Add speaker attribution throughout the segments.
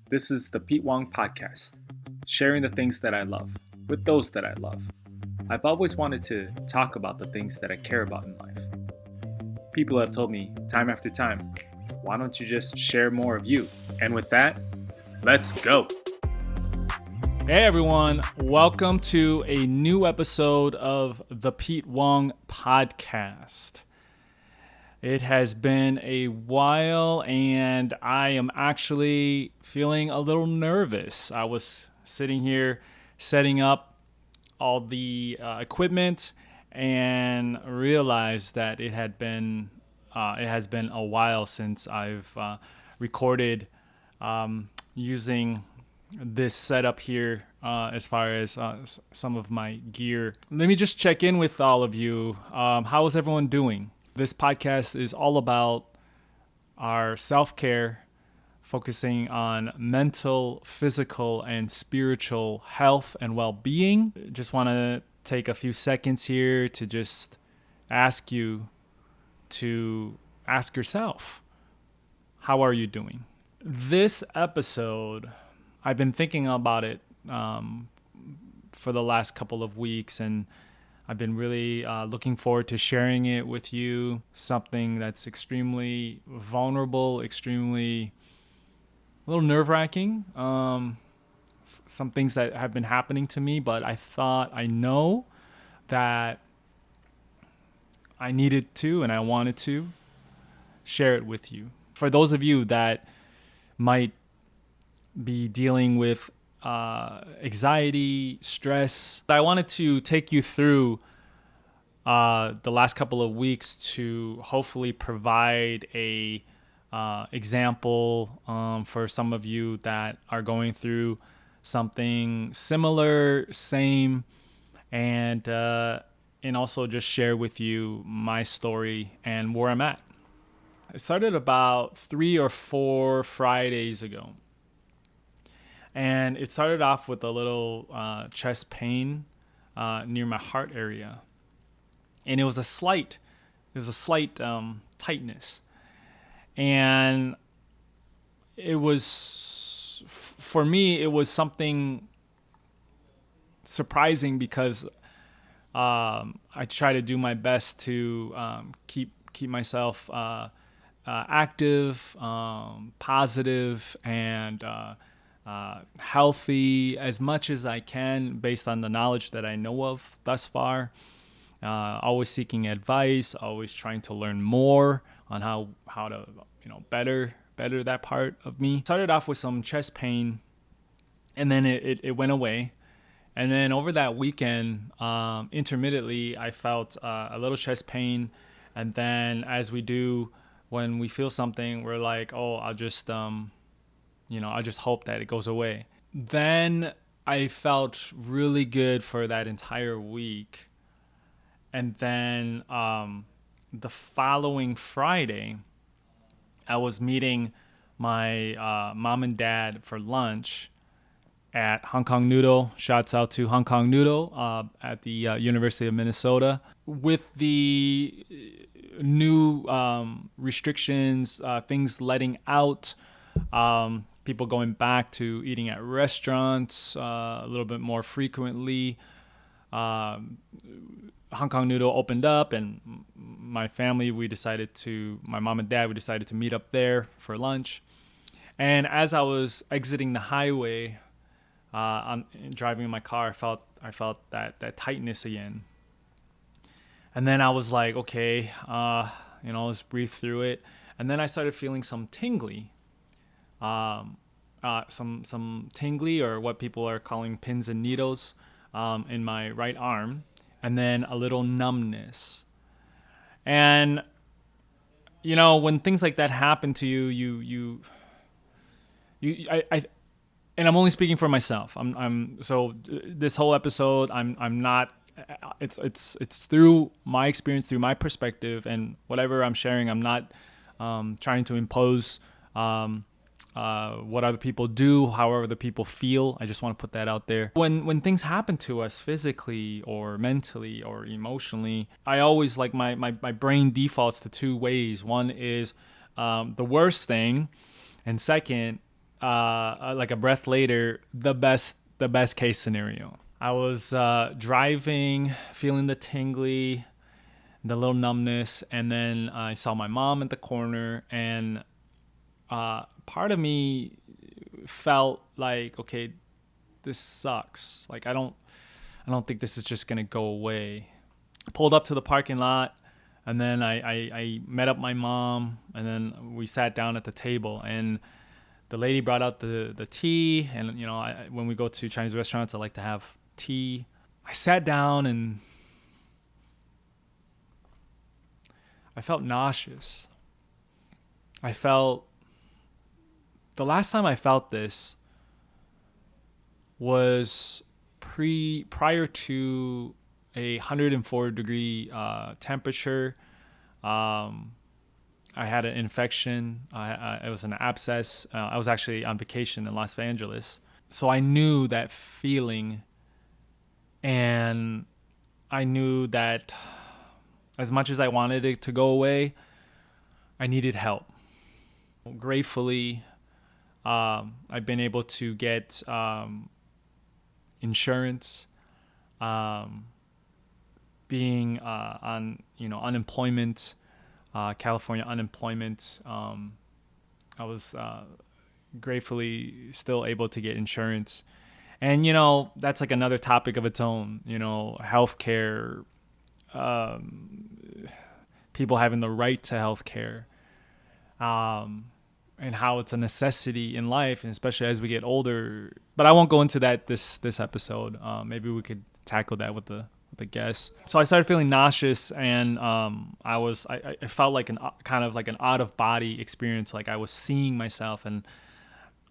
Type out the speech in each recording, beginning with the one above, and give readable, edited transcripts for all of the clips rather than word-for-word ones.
Speaker 1: This is the Pete Wong Podcast, sharing the things that I love with those that I love. I've always wanted to talk about the things that I care about in life. People have told me time after time, why don't you just share more of you? And with that, let's go. Hey everyone, welcome to a new episode of the Pete Wong Podcast. It has been a while and I am actually feeling a little nervous. I was sitting here setting up all the equipment and realized that it has been a while since I've recorded using this setup here as far as some of my gear. Let me just check in with all of you. How is everyone doing? This podcast is all about our self-care, focusing on mental, physical, and spiritual health and well-being. Just want to take a few seconds here to just ask you to ask yourself, how are you doing? This episode, I've been thinking about it for the last couple of weeks, and I've been really looking forward to sharing it with you. Something that's extremely vulnerable, extremely a little nerve-wracking. Some things that have been happening to me, but I know that I needed to and I wanted to share it with you. For those of you that might be dealing with anxiety, stress, I wanted to take you through the last couple of weeks to hopefully provide a example for some of you that are going through something similar, same, and also just share with you my story and where I'm at. I started about 3 or 4 Fridays ago. And it started off with a little chest pain near my heart area, and it was a slight tightness, and it was for me. It was something surprising because I try to do my best to keep myself active, positive, and healthy as much as I can based on the knowledge that I know of thus far. Always seeking advice, always trying to learn more on how to better that part of me. Started off with some chest pain, and then it went away. And then over that weekend, intermittently, I felt a little chest pain. And then as we do when we feel something, we're like, oh, I'll just hope that it goes away. Then I felt really good for that entire week. And then the following Friday, I was meeting my mom and dad for lunch at Hong Kong Noodle. Shouts out to Hong Kong Noodle at the University of Minnesota. With the new restrictions, things letting out, people going back to eating at restaurants a little bit more frequently. Hong Kong Noodle opened up, and my family, my mom and dad, we decided to meet up there for lunch. And as I was exiting the highway, driving in my car, I felt that tightness again. And then I was like, okay, let's breathe through it. And then I started feeling some tingly. Some tingly, or what people are calling pins and needles, in my right arm, and then a little numbness. And when things like that happen to you, and I'm only speaking for myself. So this whole episode, I'm not. It's through my experience, through my perspective, and whatever I'm sharing, I'm not trying to impose what other people do, however the people feel. I just want to put that out there. When things happen to us physically or mentally or emotionally, I always my brain defaults to two ways. One is the worst thing, and second like a breath later, the best case scenario. I was driving, feeling the tingly, the little numbness, and then I saw my mom at the corner, and part of me felt like, okay, this sucks. Like I don't think this is just gonna go away. Pulled up to the parking lot, and then I met up my mom, and then we sat down at the table, and the lady brought out the tea, and when we go to Chinese restaurants, I like to have tea. I sat down and I felt nauseous. I felt the last time I felt this was prior to 104-degree temperature. I had an infection. It was an abscess. I was actually on vacation in Los Angeles, so I knew that feeling, and I knew that as much as I wanted it to go away, I needed help. Gratefully, I've been able to get insurance, being on unemployment, California unemployment. I was gratefully still able to get insurance, and that's like another topic of its own. Healthcare, people having the right to healthcare, and how it's a necessity in life, and especially as we get older. But I won't go into that this episode. Maybe we could tackle that with the guest. So I started feeling nauseous, and I felt like an kind of like an out of body experience. Like I was seeing myself, and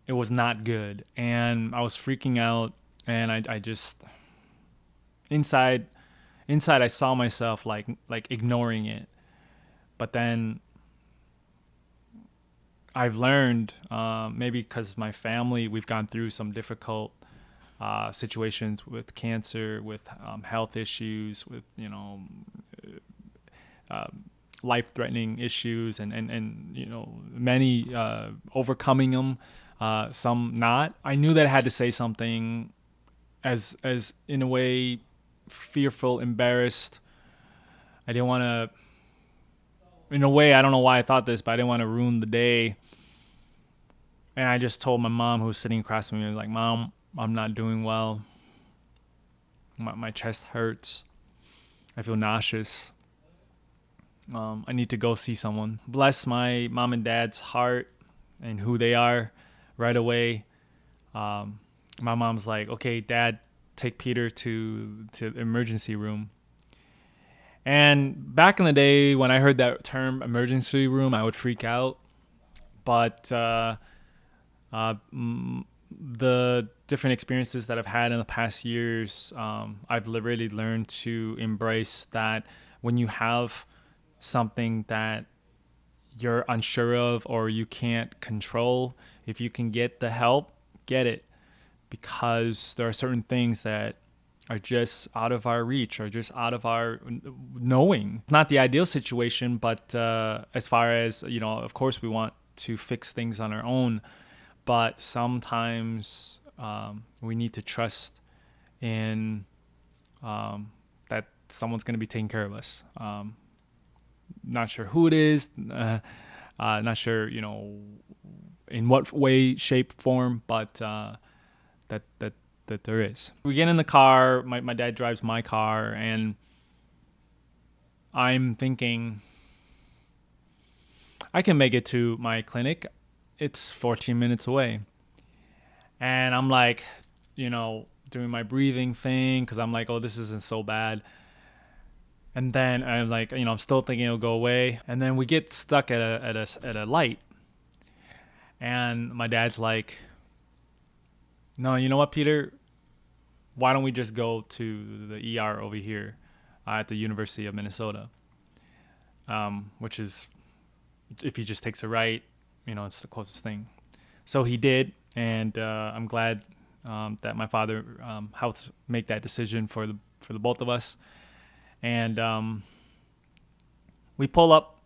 Speaker 1: it was not good, and I was freaking out, and I just inside I saw myself like ignoring it. But then I've learned, maybe because my family, we've gone through some difficult situations with cancer, with health issues, with life-threatening issues, and many overcoming them, some not. I knew that I had to say something, as in a way fearful, embarrassed. I didn't want to. In a way, I don't know why I thought this, but I didn't want to ruin the day. And I just told my mom, who was sitting across from me, like, "Mom, I'm not doing well. My chest hurts. I feel nauseous. I need to go see someone." Bless my mom and dad's heart and who they are. Right away, my mom's like, "Okay, Dad, take Peter to the emergency room." And back in the day, when I heard that term emergency room, I would freak out. But the different experiences that I've had in the past years, I've really learned to embrace that when you have something that you're unsure of or you can't control, if you can get the help, get it. Because there are certain things that are just out of our reach, or just out of our knowing. Not the ideal situation, but as far as, of course we want to fix things on our own, but sometimes we need to trust in that someone's going to be taking care of us. Not sure who it is, not sure, in what way, shape, form, but that there is. We get in the car, my dad drives my car, and I'm thinking, I can make it to my clinic. It's 14 minutes away. And I'm like, doing my breathing thing, because I'm like, oh, this isn't so bad. And then I'm like, I'm still thinking it'll go away. And then we get stuck at a light. And my dad's like, "No, you know what, Peter? Why don't we just go to the ER over here at the University of Minnesota?" Which is, if he just takes a right, it's the closest thing. So he did, and I'm glad that my father helped make that decision for the both of us. And we pull up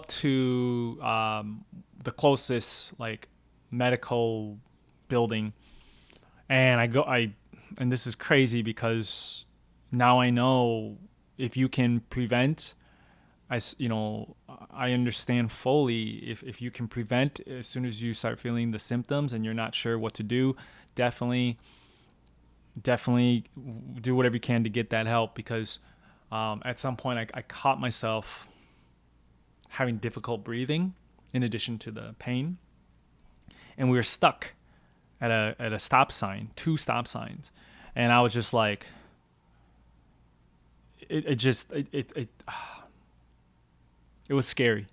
Speaker 1: to the closest
Speaker 2: medical building, and and this is crazy because now I know if you can prevent, I understand fully if you can prevent as soon as you start feeling the symptoms and you're not sure what to do, definitely do whatever you can to get that help, because at some point I caught myself having difficult breathing in addition to the pain, and we were stuck at a stop sign, 2 stop signs, and I was just like, it was scary.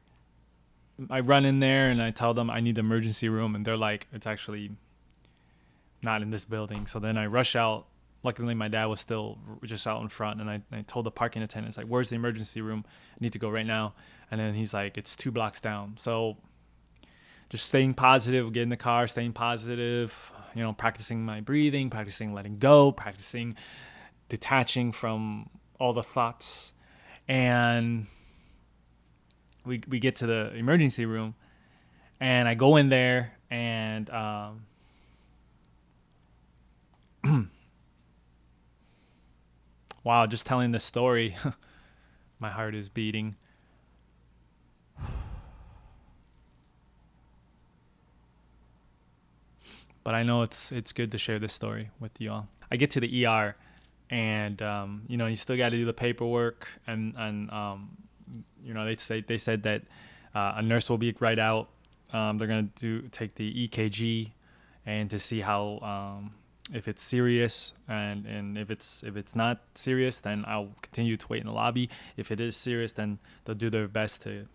Speaker 2: I run in there and I tell them I need the emergency room, and they're like, it's actually not in this building. So then I rush out. Luckily, my dad was still just out in front, and I told the parking attendant, like, where's the emergency room? I need to go right now. And then he's like, it's 2 blocks down. So just staying positive, get in the car, staying positive, practicing my breathing, practicing letting go, practicing detaching from all the thoughts. And we get to the emergency room, and I go in there, and wow, just telling this story, my heart is beating. But I know it's good to share this story with you all. I get to the ER, and you still got to do the paperwork, and they said that a nurse will be right out. They're gonna take the EKG, and to see how if it's serious, and if it's not serious, then I'll continue to wait in the lobby. If it is serious, then they'll do their best to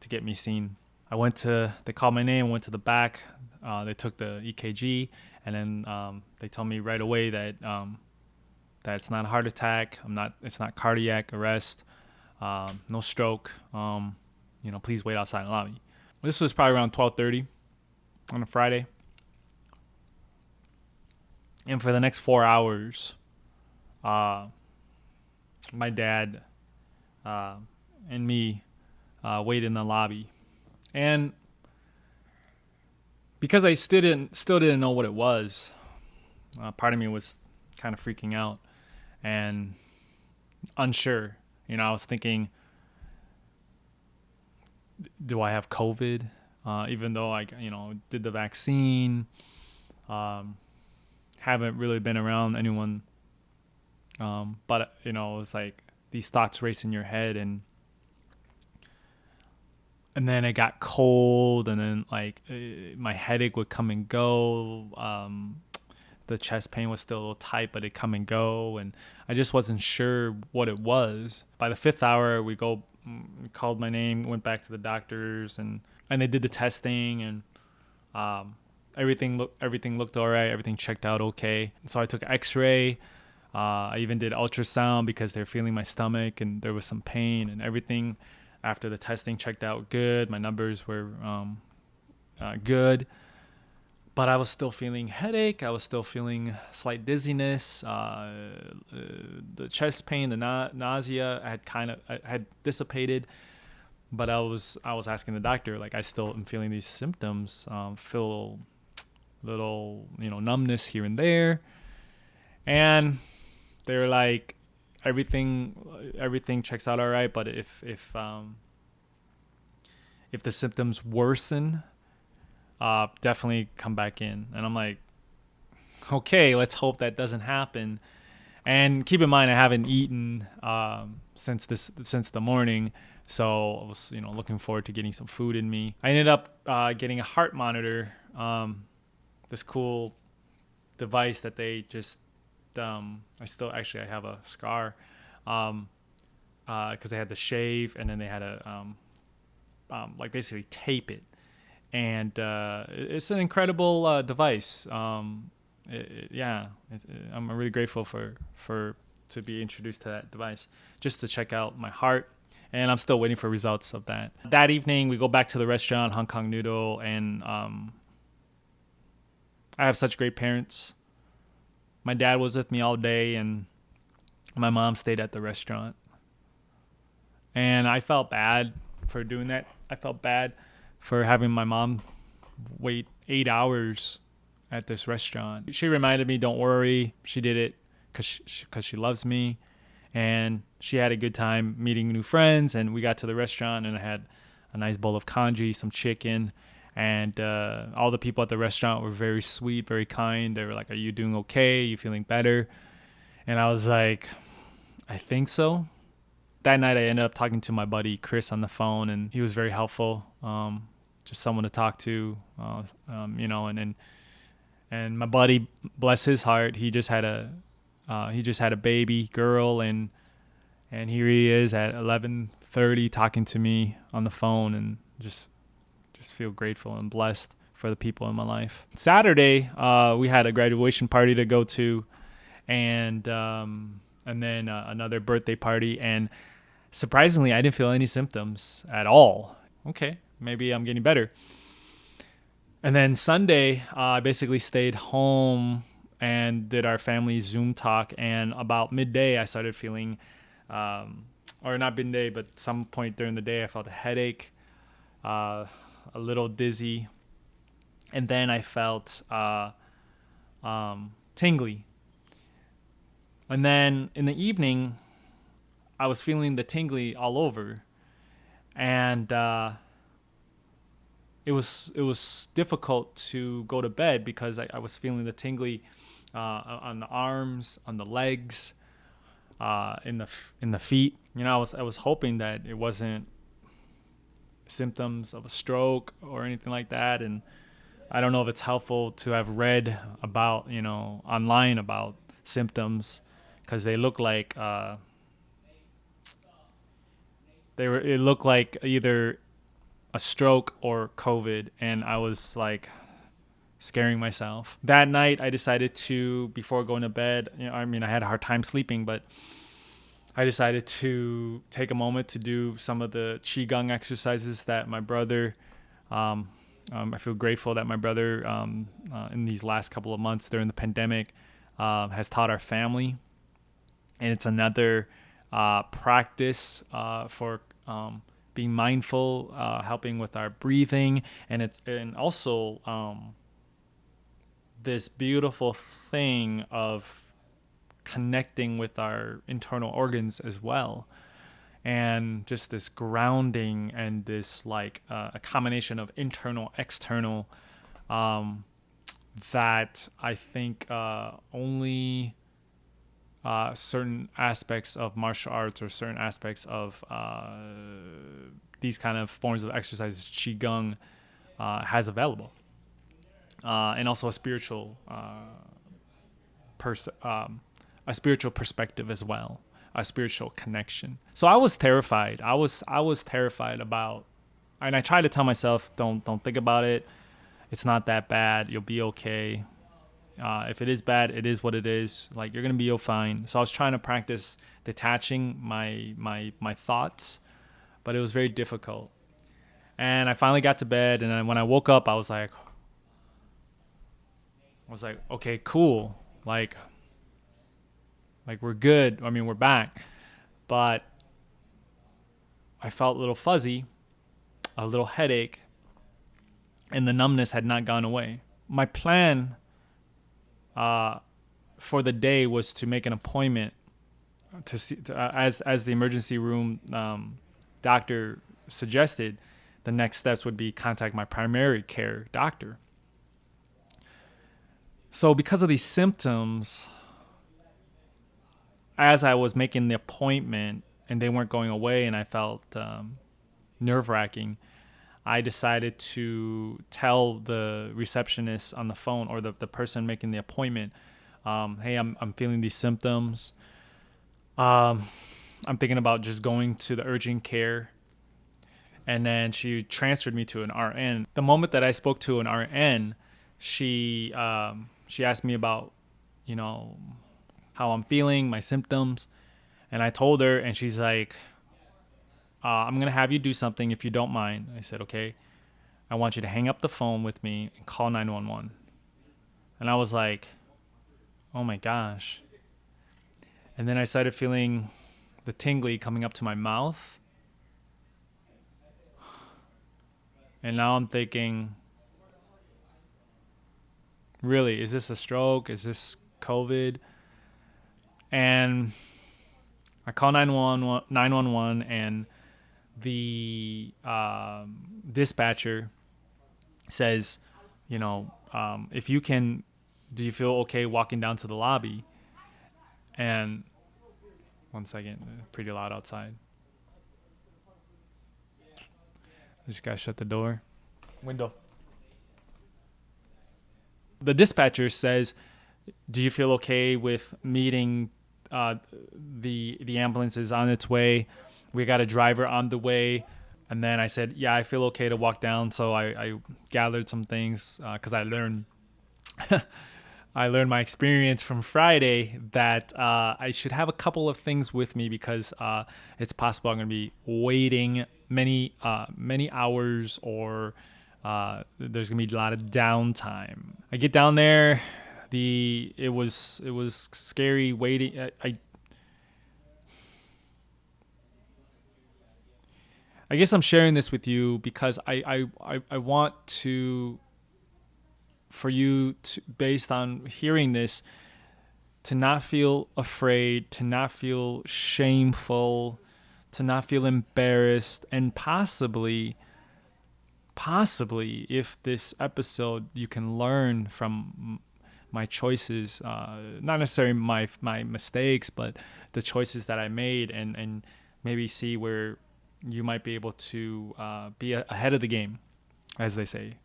Speaker 2: get me seen. They called my name, went to the back. They took the EKG, and then they told me right away that it's not a heart attack. It's not cardiac arrest. No stroke. Please wait outside the lobby. This was probably around 12:30 on a Friday. And for the next 4 hours, my dad and me waited in the lobby. And because I still didn't know what it was, part of me was kind of freaking out and unsure. I was thinking, do I have COVID? Even though I did the vaccine, haven't really been around anyone. But it was like these thoughts race in your head, and then it got cold, and then like my headache would come and go. The chest pain was still a little tight, but it come and go, and I just wasn't sure what it was. By the 5th hour, we called my name, went back to the doctors, and they did the testing, and everything looked all right. Everything checked out okay. So I took X-ray. I even did ultrasound because they're feeling my stomach, and there was some pain, and everything after the testing checked out good. My numbers were good. But I was still feeling headache. I was still feeling slight dizziness. The chest pain, the nausea had dissipated. But I was asking the doctor, like, I still am feeling these symptoms. Feel little numbness here and there. And they were like, everything checks out all right. But if the symptoms worsen, definitely come back in. And I'm like, okay, let's hope that doesn't happen. And keep in mind, I haven't eaten since the morning, so I was looking forward to getting some food in me. I ended up getting a heart monitor, this cool device that they just I have a scar because they had to shave, and then they had to basically tape it. And it's an incredible device. I'm really grateful to be introduced to that device, just to check out my heart. And I'm still waiting for results of that. That evening, we go back to the restaurant, Hong Kong Noodle, and I have such great parents. My dad was with me all day, and my mom stayed at the restaurant. And I felt bad for doing that. I felt bad for having my mom wait 8 hours at this restaurant. She reminded me, don't worry. She did it because she loves me. And she had a good time meeting new friends. And we got to the restaurant and I had a nice bowl of congee, some chicken. And all the people at the restaurant were very sweet, very kind. They were like, are you doing okay? Are you feeling better? And I was like, I think so. That night I ended up talking to my buddy Chris on the phone, and he was very helpful. Just someone to talk to, and my buddy, bless his heart, he just had a baby girl, and here he is at 11:30 talking to me on the phone, and just feel grateful and blessed for the people in my life. Saturday, we had a graduation party to go to, and then another birthday party, and surprisingly, I didn't feel any symptoms at all. Okay, maybe I'm getting better. And then Sunday, I basically stayed home and did our family Zoom talk. And about midday, I started feeling, or not midday, but some point during the day, I felt a headache, a little dizzy. And then I felt tingly. And then in the evening, I was feeling the tingly all over. And it was difficult to go to bed because I was feeling the tingly on the arms, on the legs, in the feet. I was hoping that it wasn't symptoms of a stroke or anything like that. And I don't know if it's helpful to have read about online about symptoms, because they look like it looked like either a stroke or COVID, and I was like scaring myself. That night I decided to, before going to bed, I had a hard time sleeping, but I decided to take a moment to do some of the qigong exercises that my brother, I feel grateful that my brother in these last couple of months during the pandemic has taught our family. And it's another practice for being mindful, helping with our breathing, and also this beautiful thing of connecting with our internal organs as well, and just this grounding and this like a combination of internal, external, that I think only certain aspects of martial arts or certain aspects of these kind of forms of exercises, qigong, has available, and also a spiritual a spiritual perspective as well, a spiritual connection. So I was terrified. I was terrified about, and I tried to tell myself, don't think about it. It's not that bad. You'll be okay. If it is bad, it is what it is. Like, you're gonna be fine. So I was trying to practice detaching my thoughts, but it was very difficult. And I finally got to bed, and then when I woke up, I was like, okay, cool. Like we're good. We're back. But I felt a little fuzzy, a little headache, and the numbness had not gone away. My plan for the day was to make an appointment to see, as the emergency room doctor suggested. The next steps would be contact my primary care doctor. So because of these symptoms, as I was making the appointment and they weren't going away, and I felt nerve-wracking, I decided to tell the receptionist on the phone, or the person making the appointment, hey, I'm feeling these symptoms. I'm thinking about just going to the urgent care. And then she transferred me to an RN. The moment that I spoke to an RN, she asked me about, how I'm feeling, my symptoms. And I told her, and she's like, I'm going to have you do something if you don't mind. I said, okay. I want you to hang up the phone with me and call 911. And I was like, oh my gosh. And then I started feeling the tingly coming up to my mouth. And now I'm thinking, really, is this a stroke? Is this COVID? And I call 911, and the dispatcher says, if you can, do you feel okay walking down to the lobby? And one second, pretty loud outside. I just gotta shut the door. Window. The dispatcher says, do you feel okay with meeting the ambulance is on its way? We got a driver on the way. And then I said, yeah, I feel okay to walk down. So I gathered some things because I learned my experience from Friday that I should have a couple of things with me because it's possible I'm going to be waiting many hours, or there's going to be a lot of downtime. I get down there. It was scary waiting. I guess I'm sharing this with you because I want for you to, based on hearing this, to not feel afraid, to not feel shameful, to not feel embarrassed, and possibly if this episode you can learn from my choices, not necessarily my mistakes, but the choices that I made, and maybe see where you might be able to be ahead of the game, as they say.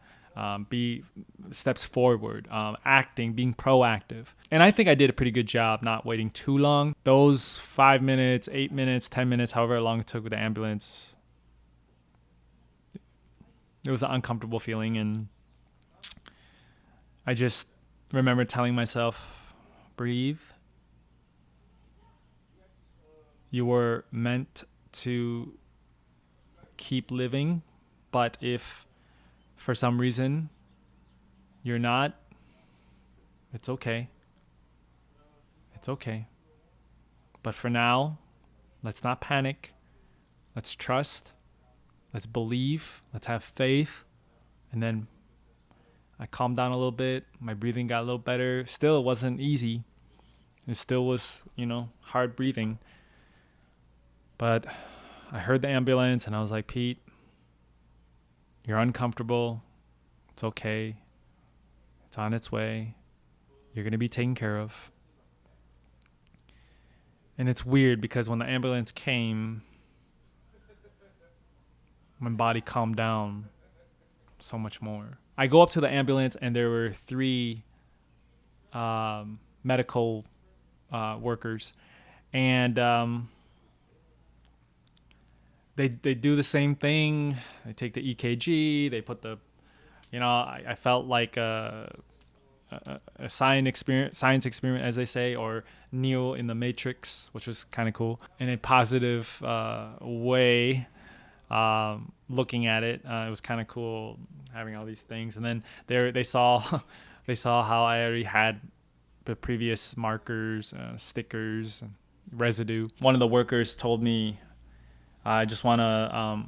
Speaker 2: Be steps forward, being proactive. And I think I did a pretty good job not waiting too long. Those 5 minutes, 8 minutes, 10 minutes, however long it took with the ambulance, it was an uncomfortable feeling. And I just remember telling myself, breathe. You were meant to keep living, but if for some reason you're not, it's okay. It's okay. But for now, let's not panic. Let's trust. Let's believe. Let's have faith. And then I calmed down a little bit. My breathing got a little better. Still, it wasn't easy. It still was, hard breathing. But I heard the ambulance and I was like, Pete, you're uncomfortable. It's okay. It's on its way. You're going to be taken care of. And it's weird because when the ambulance came, my body calmed down so much more. I go up to the ambulance and there were 3 medical workers. And they do the same thing. They take the EKG. They put the, I felt like a science experiment, as they say, or Neo in the Matrix, which was kind of cool in a positive way. Looking at it, it was kind of cool having all these things. And then they saw how I already had the previous markers, stickers, residue. One of the workers told me, I just want to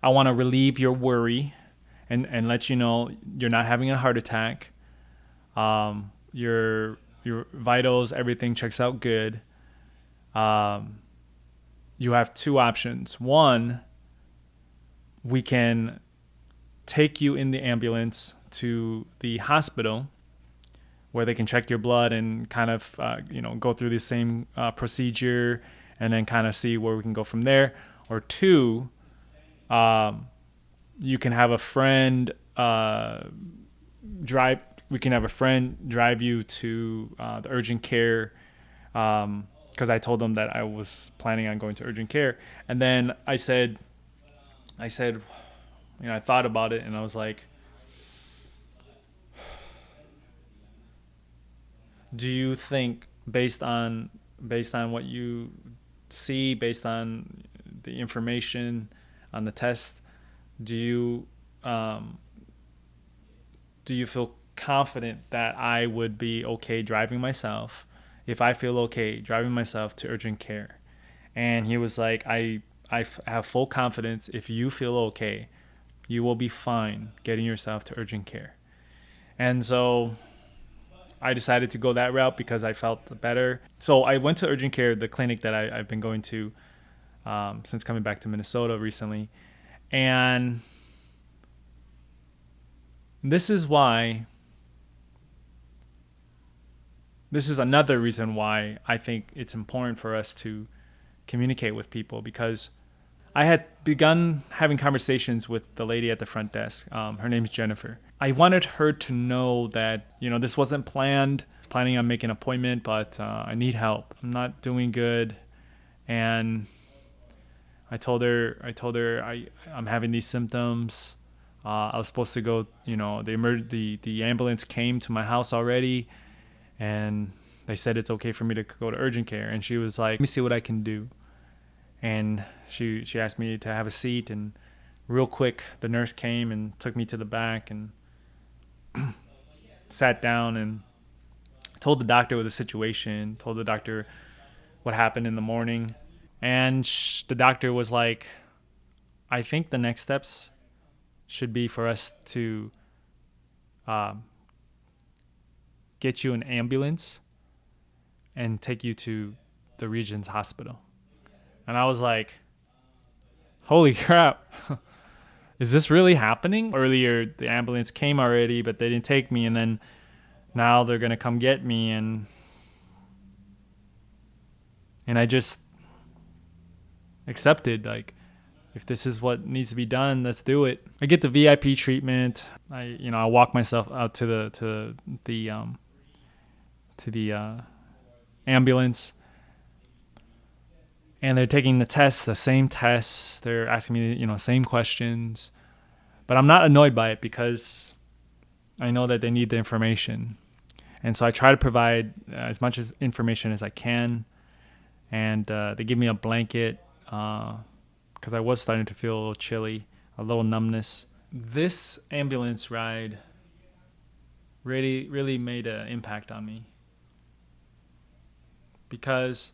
Speaker 2: I want to relieve your worry and let you know you're not having a heart attack. Your vitals, everything checks out good. You have 2 options. One, we can take you in the ambulance to the hospital where they can check your blood and kind of, go through the same procedure and then kind of see where we can go from there. Or 2, you can have a friend drive. We can have a friend drive you to the urgent care, because I told them that I was planning on going to urgent care. And then I said, I thought about it and I was like, do you think based on what you see, based on the information on the test, do you feel confident that I would be okay driving myself, if I feel okay driving myself to urgent care? And he was like, I have full confidence. If you feel okay, You will be fine getting yourself to urgent care. And so I decided to go that route because I felt better. So I went to urgent care, the clinic that I've been going to since coming back to Minnesota recently. And this is another reason why I think it's important for us to communicate with people, because I had begun having conversations with the lady at the front desk. Her name's Jennifer. I wanted her to know that, this wasn't planned. I was planning on making an appointment, but I need help. I'm not doing good. And I told her I'm having these symptoms. I was supposed to go, the ambulance came to my house already, and they said it's okay for me to go to urgent care. And she was like, let me see what I can do. And she asked me to have a seat, and real quick the nurse came and took me to the back and sat down and told the doctor the situation, told the doctor what happened in the morning. And the doctor was like, I think the next steps should be for us to get you an ambulance and take you to the region's hospital. And I was like, holy crap. Is this really happening? Earlier, the ambulance came already, but they didn't take me. And then now they're going to come get me. And I just accepted, like, if this is what needs to be done, let's do it. I get the VIP treatment. I walk myself out to the ambulance. And they're taking the tests, the same tests. They're asking me, same questions. But I'm not annoyed by it because I know that they need the information. And so I try to provide as much information as I can. And they give me a blanket because I was starting to feel a little chilly, a little numbness. This ambulance ride really, really made an impact on me. Because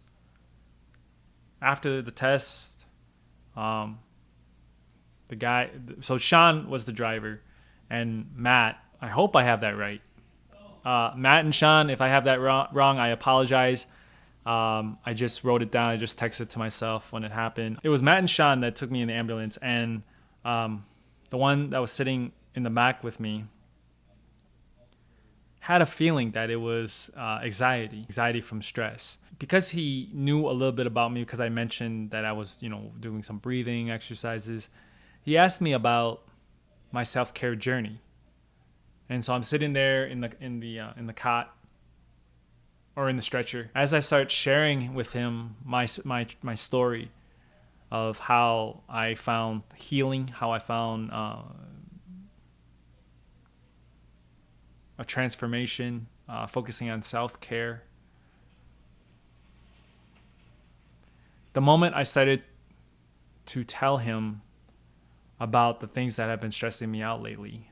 Speaker 2: after the test, the guy, so Sean was the driver, and Matt, I hope I have that right. Matt and Sean, if I have that wrong, I apologize. I just wrote it down. I just texted to myself when it happened. It was Matt and Sean that took me in the ambulance, and the one that was sitting in the back with me had a feeling that it was anxiety from stress. Because he knew a little bit about me, because I mentioned that I was, doing some breathing exercises, he asked me about my self-care journey. And so I'm sitting there in the cot or in the stretcher. As I start sharing with him my story of how I found healing, how I found a transformation, focusing on self-care. The moment I started to tell him about the things that have been stressing me out lately,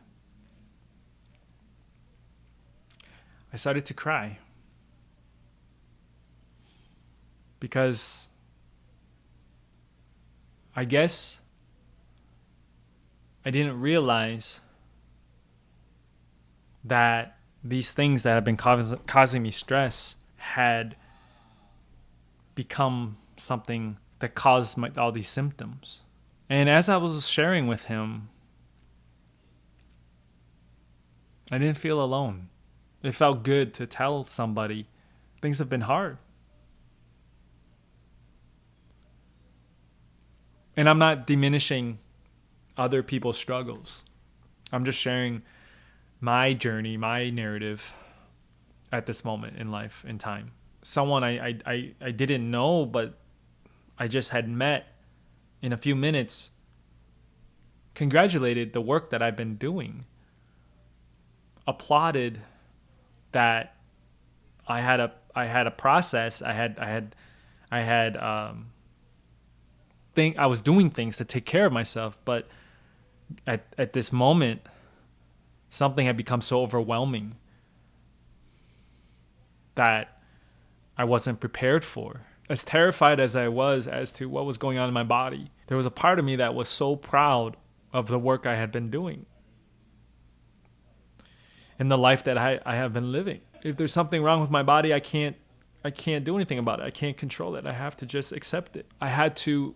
Speaker 2: I started to cry. Because I guess I didn't realize that these things that have been causing me stress had become something that caused all these symptoms. And as I was sharing with him, I didn't feel alone. It felt good to tell somebody things have been hard. And I'm not diminishing other people's struggles. I'm just sharing my journey, my narrative at this moment in life, in time. Someone I didn't know, but I just had met in a few minutes, congratulated the work that I've been doing, applauded that I had a process, I was doing things to take care of myself, but at this moment, something had become so overwhelming that I wasn't prepared for. As terrified as I was as to what was going on in my body, there was a part of me that was so proud of the work I had been doing and the life that I have been living. If there's something wrong with my body, I can't do anything about it. I can't control it. I have to just accept it. I had to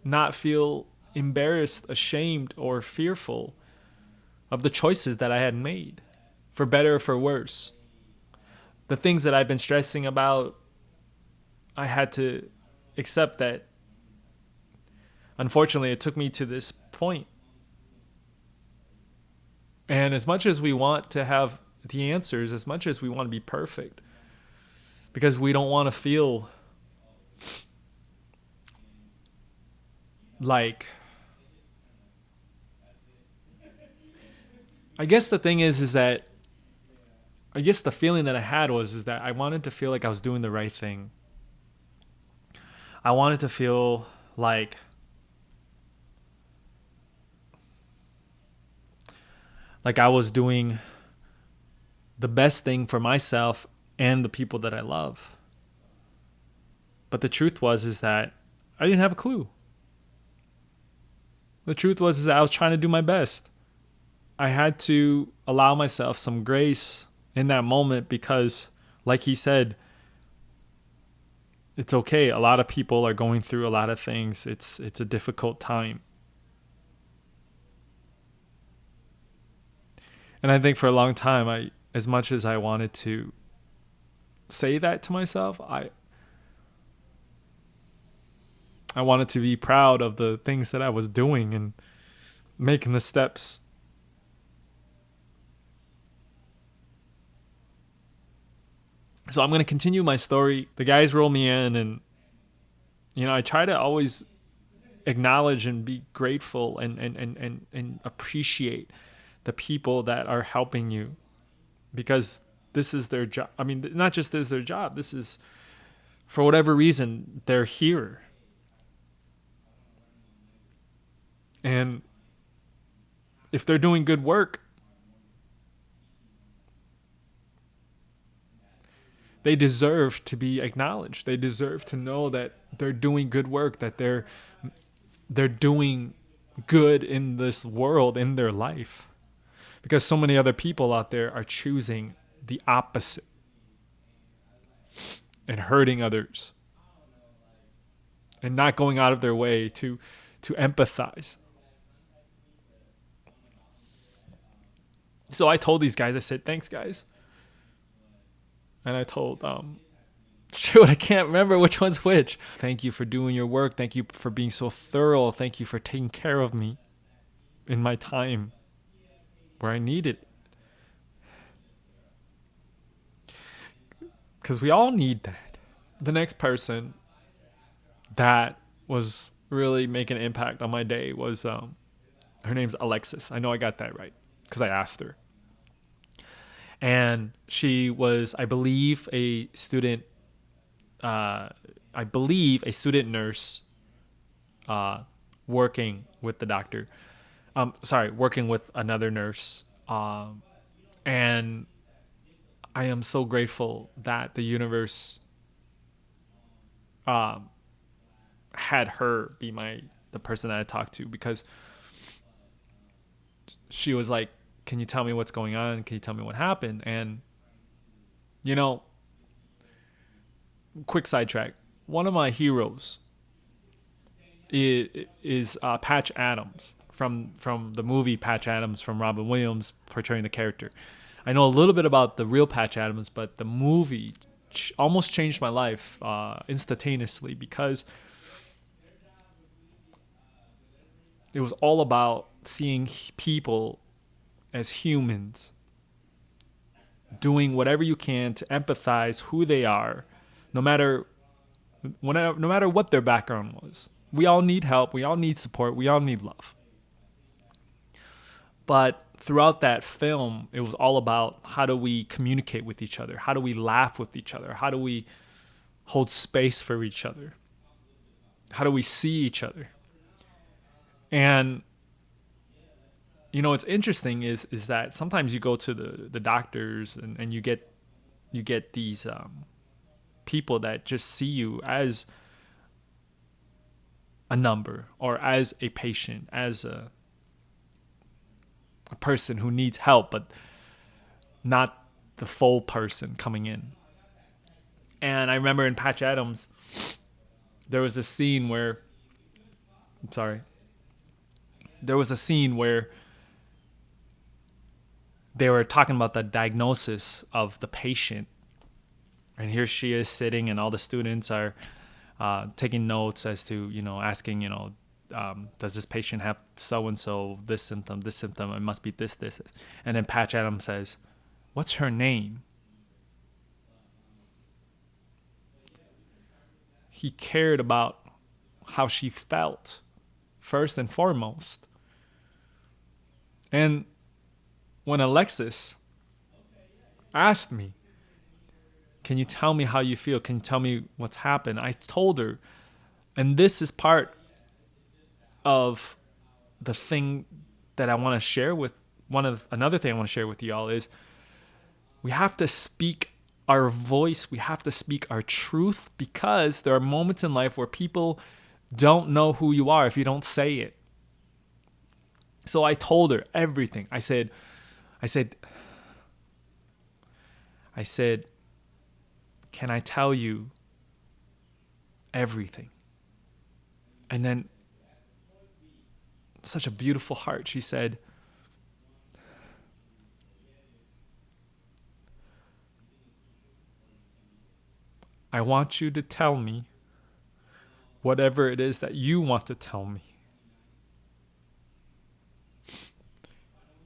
Speaker 2: not feel embarrassed, ashamed, or fearful of the choices that I had made, for better or for worse. The things that I've been stressing about, I had to accept that, unfortunately, it took me to this point. And as much as we want to have the answers, as much as we want to be perfect, because we don't want to feel like, I guess the thing is that, I guess the feeling that I had is that I wanted to feel like I was doing the right thing. I wanted to feel like I was doing the best thing for myself and the people that I love. But the truth is that I didn't have a clue. The truth is that I was trying to do my best. I had to allow myself some grace in that moment because, like he said, it's okay. A lot of people are going through a lot of things. It's a difficult time. And I think for a long time, as much as I wanted to say that to myself, I wanted to be proud of the things that I was doing and making the steps. So I'm going to continue my story. The guys roll me in, and I try to always acknowledge and be grateful and appreciate the people that are helping you, because this is their job. I mean, not just this is their job. This is, for whatever reason, they're here. And if they're doing good work, they deserve to be acknowledged. They deserve to know that they're doing good work, that they're doing good in this world, in their life. Because so many other people out there are choosing the opposite and hurting others and not going out of their way to empathize. So I told these guys, I said, thanks, guys. And I told, shoot, I can't remember which one's which. Thank you for doing your work. Thank you for being so thorough. Thank you for taking care of me in my time where I need it. Because we all need that. The next person that was really making an impact on my day was, her name's Alexis. I know I got that right because I asked her. And she was, I believe, a student nurse working with the doctor. Working with another nurse. And I am so grateful that the universe had her be the person that I talked to, because she was like, can you tell me what's going on? Can you tell me what happened? And, quick sidetrack. One of my heroes is Patch Adams from the movie Patch Adams, from Robin Williams portraying the character. I know a little bit about the real Patch Adams, but the movie almost changed my life instantaneously, because it was all about seeing people as humans, doing whatever you can to empathize who they are, no matter what their background was. We all need help. We all need support. We all need love. But throughout that film, it was all about, how do we communicate with each other? How do we laugh with each other? How do we hold space for each other? How do we see each other? And what's interesting is that sometimes you go to the doctors and you get these people that just see you as a number, or as a patient, as a person who needs help, but not the full person coming in. And I remember in Patch Adams, there was a scene where, they were talking about the diagnosis of the patient. And here she is sitting, and all the students are taking notes as to, asking, does this patient have so-and-so, this symptom, it must be this. And then Patch Adams says, what's her name? He cared about how she felt, first and foremost. And when Alexis asked me, can you tell me how you feel? Can you tell me what's happened? I told her, and this is part of the thing that I want to share with another thing I want to share with y'all is we have to speak our voice. We have to speak our truth, because there are moments in life where people don't know who you are if you don't say it. So I told her everything. I said, can I tell you everything? And then, such a beautiful heart, she said, I want you to tell me whatever it is that you want to tell me.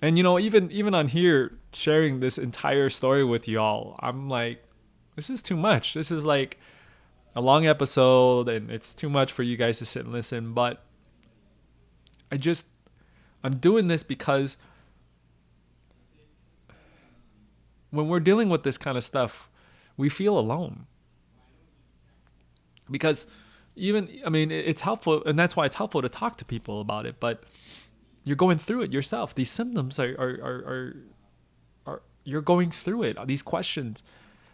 Speaker 2: And even on here, sharing this entire story with y'all, I'm like, this is too much. This is like a long episode, and it's too much for you guys to sit and listen. But I'm doing this because when we're dealing with this kind of stuff, we feel alone. Because it's helpful, and that's why it's helpful to talk to people about it, but you're going through it yourself. These symptoms are you're going through it, these questions.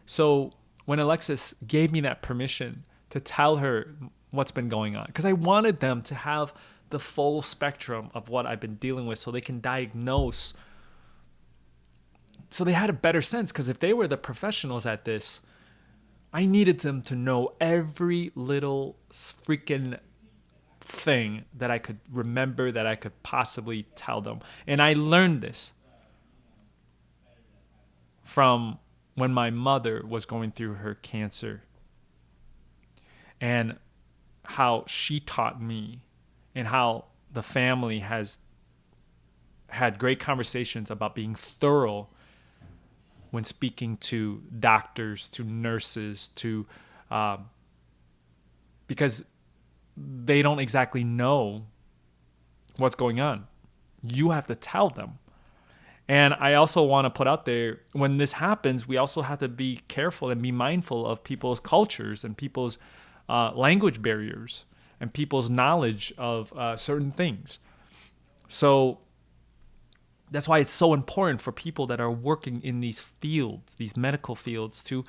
Speaker 2: So when Alexis gave me that permission to tell her what's been going on, because I wanted them to have the full spectrum of what I've been dealing with so they can diagnose, so they had a better sense. Because if they were the professionals at this, I needed them to know every little freaking thing that I could remember, that I could possibly tell them. And I learned this from when my mother was going through her cancer, and how she taught me, and how the family has had great conversations about being thorough when speaking to doctors, to nurses, because they don't exactly know what's going on. You have to tell them. And I also want to put out there, when this happens, we also have to be careful and be mindful of people's cultures and people's language barriers and people's knowledge of certain things. So that's why it's so important for people that are working in these fields, these medical fields, to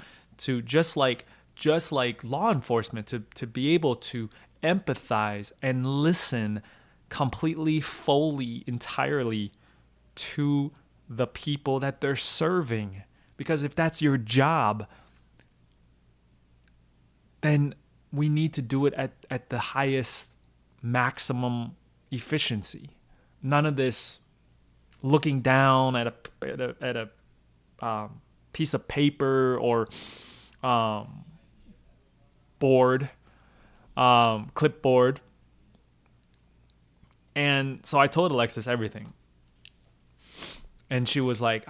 Speaker 2: just like law enforcement, to be able to empathize and listen completely, fully, entirely to the people that they're serving. Because if that's your job, then we need to do it at the highest maximum efficiency. None of this looking down at a piece of paper or clipboard. And so I told Alexis everything. And she was like,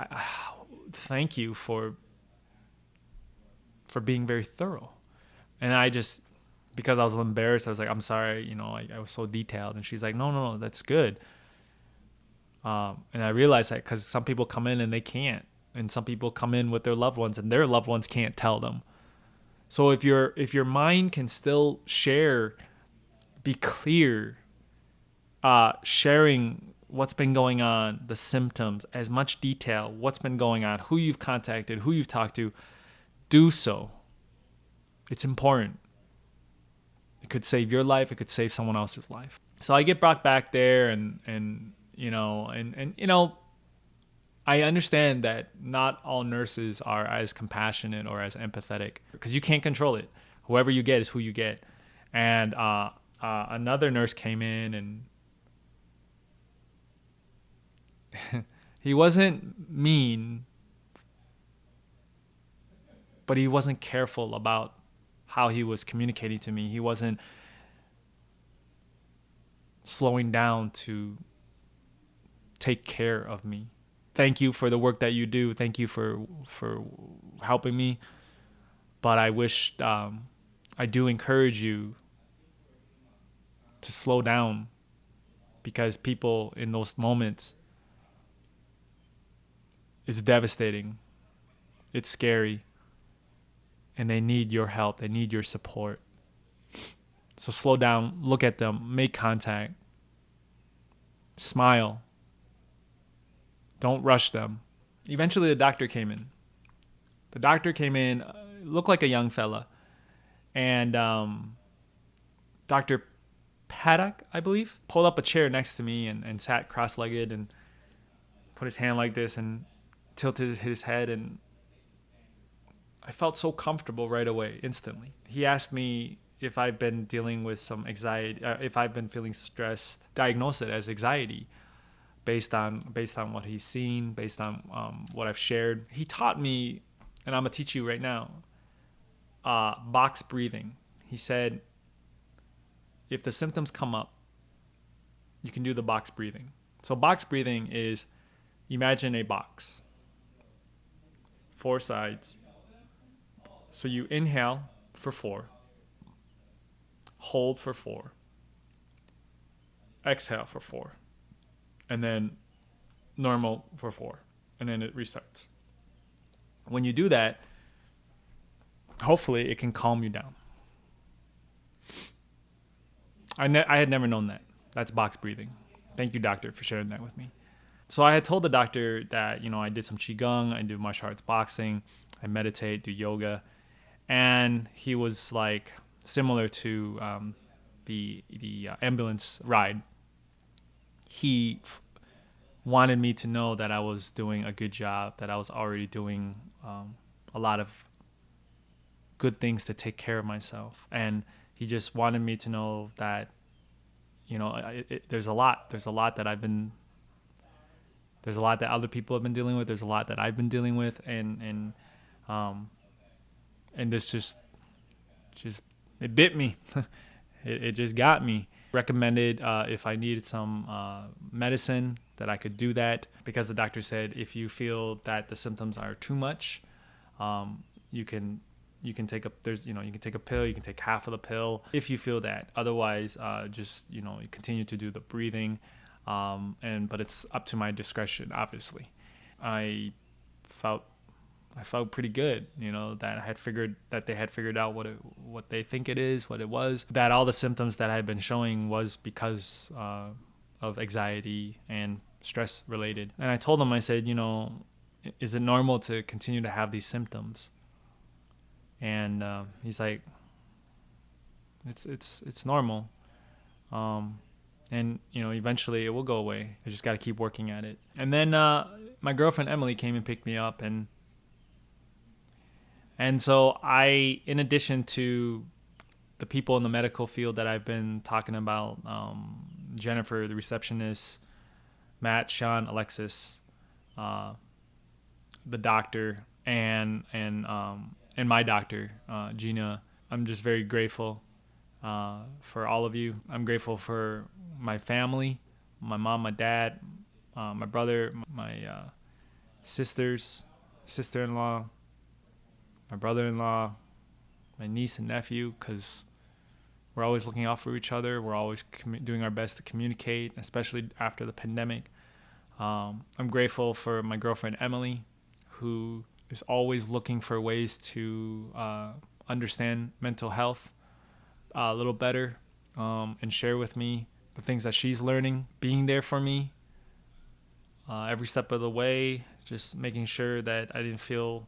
Speaker 2: thank you for being very thorough. And I just, because I was embarrassed, I was like, I'm sorry, I was so detailed. And she's like, no, that's good. And I realized that because some people come in and they can't. And some people come in with their loved ones and their loved ones can't tell them. So if your mind can still share, be clear, sharing what's been going on, the symptoms, as much detail, what's been going on, who you've contacted, who you've talked to, do so. It's important. It could save your life. It could save someone else's life. So I get brought back there, and I understand that not all nurses are as compassionate or as empathetic because you can't control it. Whoever you get is who you get. And another nurse came in and he wasn't mean, but he wasn't careful about how he was communicating to me. He wasn't slowing down to take care of me. Thank you for the work that you do. Thank you for helping me. But I wish I do encourage you to slow down because people in those moments, it's devastating. It's scary. And they need your help. They need your support. So slow down, look at them, make contact, smile. Don't rush them. Eventually the doctor came in. The doctor came in, looked like a young fella. And Dr. Paddock, I believe, pulled up a chair next to me and sat cross-legged and put his hand like this and tilted his head, and I felt so comfortable right away, instantly. He asked me if I've been dealing with some anxiety, if I've been feeling stressed, diagnosed it as anxiety based on what he's seen, based on what I've shared. He taught me, and I'm gonna teach you right now, box breathing. He said, if the symptoms come up, you can do the box breathing. So box breathing is, imagine a box, 4 sides. So you inhale for 4, hold for 4, exhale for 4, and then normal for 4, and then it restarts. When you do that, hopefully it can calm you down. I had never known that. That's box breathing. Thank you, doctor, for sharing that with me. So I had told the doctor that, I did some Qigong, I do martial arts boxing, I meditate, do yoga. And he was like, similar to the ambulance ride, he wanted me to know that I was doing a good job, that I was already doing a lot of good things to take care of myself. And he just wanted me to know that, there's a lot that there's a lot that other people have been dealing with. There's a lot that I've been dealing with. And this just it bit me. it just got me. Recommended if I needed some medicine that I could do that, because the doctor said if you feel that the symptoms are too much, you can take a you can take a pill, you can take half of the pill if you feel that. Otherwise, just you continue to do the breathing, but it's up to my discretion, obviously. I felt pretty good, that they had figured out what they think it is, what it was, that all the symptoms that I had been showing was because of anxiety and stress related. And I told them, I said, is it normal to continue to have these symptoms? And he's like, it's normal. And eventually it will go away. I just got to keep working at it. And then my girlfriend Emily came and picked me up, and so I, in addition to the people in the medical field that I've been talking about, Jennifer, the receptionist, Matt, Sean, Alexis, the doctor, and my doctor, Gina, I'm just very grateful for all of you. I'm grateful for my family, my mom, my dad, my brother, my sisters, sister-in-law, my brother-in-law, my niece and nephew, because we're always looking out for each other. We're always doing our best to communicate, especially after the pandemic. I'm grateful for my girlfriend, Emily, who is always looking for ways to understand mental health a little better, and share with me the things that she's learning, being there for me every step of the way, just making sure that I didn't feel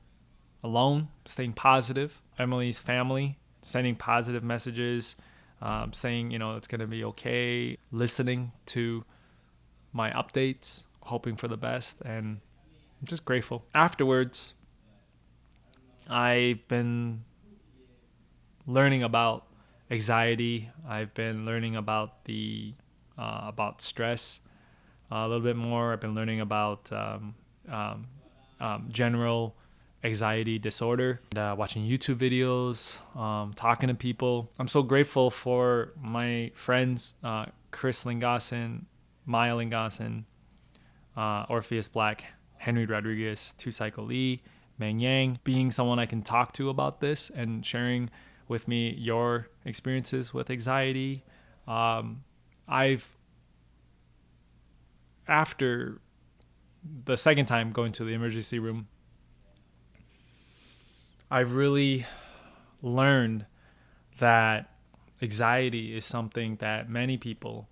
Speaker 2: alone, staying positive. Emily's family, sending positive messages, saying, it's going to be okay, listening to my updates, hoping for the best. And I'm just grateful. Afterwards, I've been learning about anxiety. I've been learning about about stress a little bit more. I've been learning about general anxiety disorder, and, watching YouTube videos, talking to people. I'm so grateful for my friends, Chris Lingassen, Maya Lingassen, Orpheus Black, Henry Rodriguez, Tu Cycle Lee, Meng Yang, being someone I can talk to about this and sharing with me your experiences with anxiety. After the second time going to the emergency room, I've really learned that anxiety is something that many people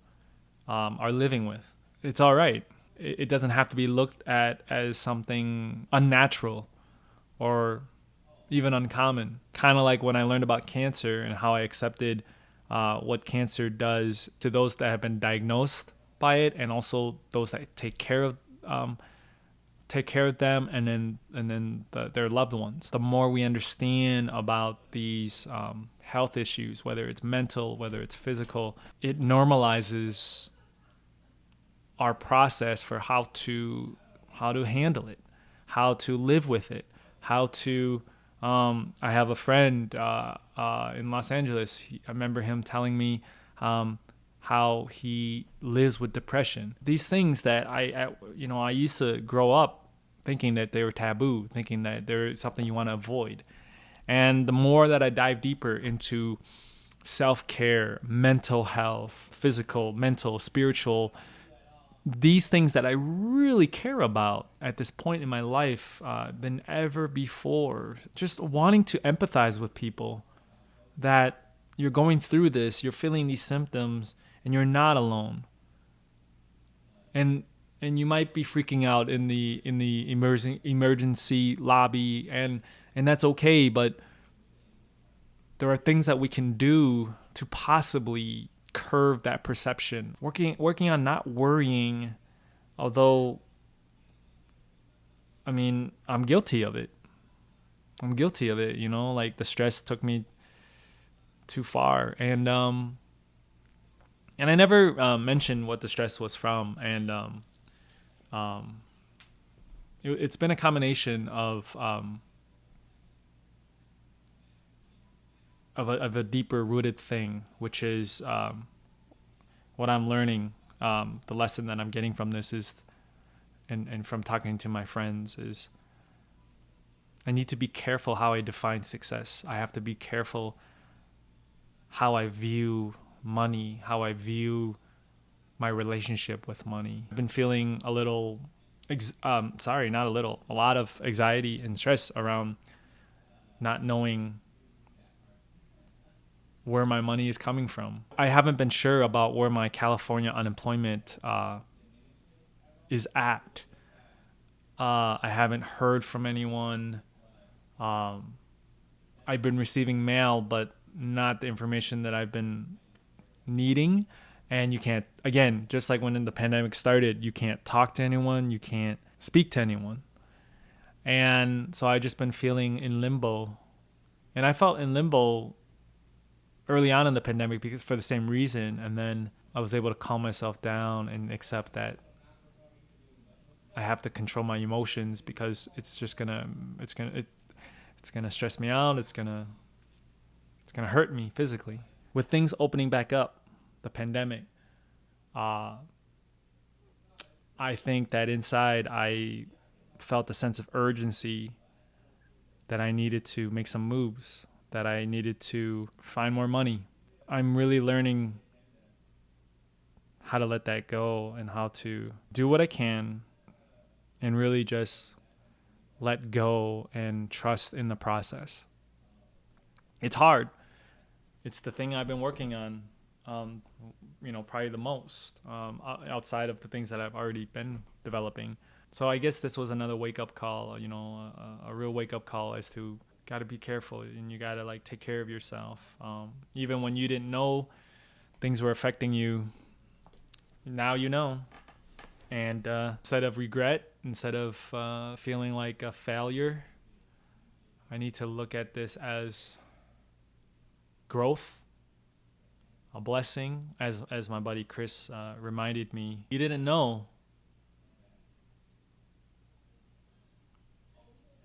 Speaker 2: are living with. It's all right. It doesn't have to be looked at as something unnatural or even uncommon. Kind of like when I learned about cancer and how I accepted what cancer does to those that have been diagnosed by it, and also those that take care of them, and then their loved ones. The more we understand about these health issues, whether it's mental, whether it's physical, it normalizes our process for how to handle it, how to live with it, how to. I have a friend in Los Angeles. I remember him telling me how he lives with depression. These things that I used to grow up thinking that they were taboo, thinking that they're something you want to avoid. And the more that I dive deeper into self-care, mental health, physical, mental, spiritual, these things that I really care about at this point in my life than ever before, just wanting to empathize with people that you're going through this, you're feeling these symptoms, and you're not alone. And you might be freaking out in the emergency lobby, and that's okay, but there are things that we can do to possibly curve that perception. Working on not worrying, although I mean, I'm guilty of it. Like the stress took me too far, and I never mentioned what the stress was from, and it's been a combination of a deeper rooted thing, which is what I'm learning. The lesson that I'm getting from this is, and from talking to my friends, is I need to be careful how I define success. I have to be careful how I view money, how I view my relationship with money. I've been feeling a lot of anxiety and stress around not knowing where my money is coming from. I haven't been sure about where my California unemployment is at. I haven't heard from anyone. I've been receiving mail, but not the information that I've been needing. And you can't, again, just like when the pandemic started, you can't talk to anyone, you can't speak to anyone. And so I've just been feeling in limbo. And I felt in limbo early on in the pandemic because for the same reason. And then I was able to calm myself down and accept that I have to control my emotions, because it's gonna stress me out. It's gonna hurt me physically. With things opening back up, the pandemic, I think that inside I felt a sense of urgency that I needed to make some moves, that I needed to find more money. I'm really learning how to let that go and how to do what I can and really just let go and trust in the process. It's hard. It's the thing I've been working on, probably the most, outside of the things that I've already been developing. So I guess this was another wake-up call, a real wake-up call as to got to be careful, and you got to take care of yourself. Even when you didn't know things were affecting you, now you know. And instead of regret, instead of feeling like a failure, I need to look at this as growth, a blessing. As my buddy Chris reminded me, you didn't know.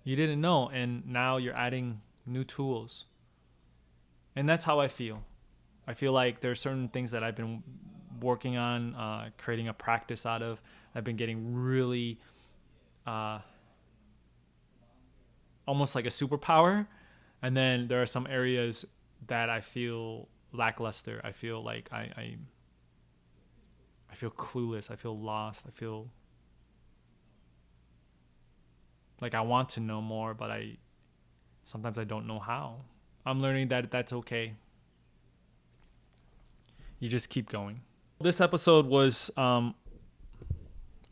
Speaker 2: You didn't know, and now you're adding new tools. And that's how I feel. I feel like there's certain things that I've been working on, creating a practice out of. I've been getting really almost like a superpower. And then there are some areas that I feel lackluster. I feel like I feel clueless. I feel lost. I feel like I want to know more, but sometimes I don't know how. I'm learning that that's okay. You just keep going. This episode was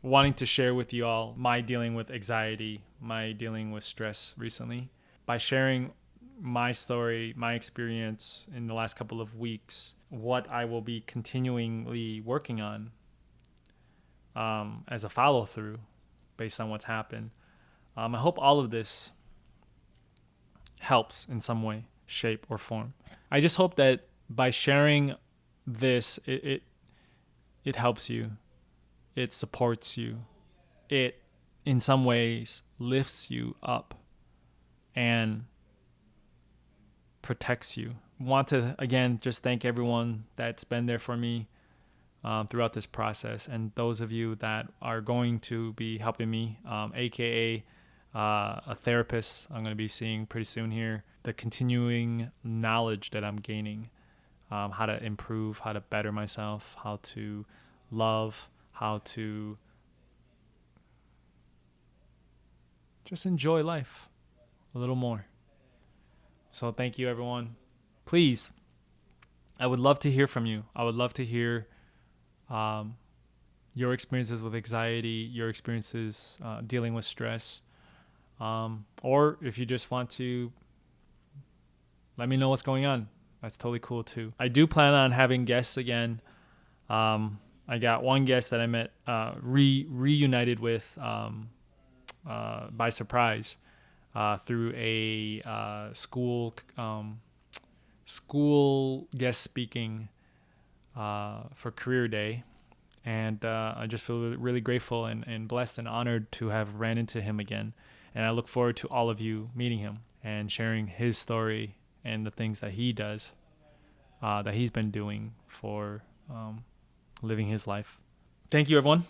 Speaker 2: wanting to share with you all my dealing with anxiety, my dealing with stress recently. By sharing my story, my experience in the last couple of weeks, what I will be continually working on as a follow through based on what's happened. I hope all of this helps in some way, shape, or form. I just hope that by sharing this, it helps you. It supports you. It, in some ways, lifts you up and protects you. Want to, again, just thank everyone that's been there for me throughout this process, and those of you that are going to be helping me, aka a therapist I'm going to be seeing pretty soon here, the continuing knowledge that I'm gaining, how to improve, how to better myself, how to love, how to just enjoy life a little more. So thank you, everyone. Please, I would love to hear from you. I would love to hear your experiences with anxiety, your experiences dealing with stress, or if you just want to let me know what's going on. That's totally cool too. I do plan on having guests again. I got one guest that I met, reunited with by surprise through a school guest speaking for Career Day. And I just feel really grateful and blessed and honored to have ran into him again. And I look forward to all of you meeting him and sharing his story and the things that he does, that he's been doing for living his life. Thank you, everyone.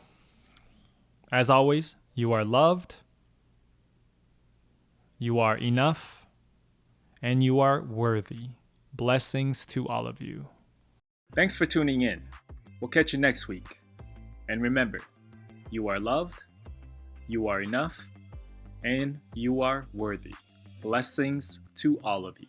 Speaker 2: As always, you are loved, you are enough, and you are worthy. Blessings to all of you.
Speaker 1: Thanks for tuning in. We'll catch you next week. And remember, you are loved, you are enough, and you are worthy. Blessings to all of you.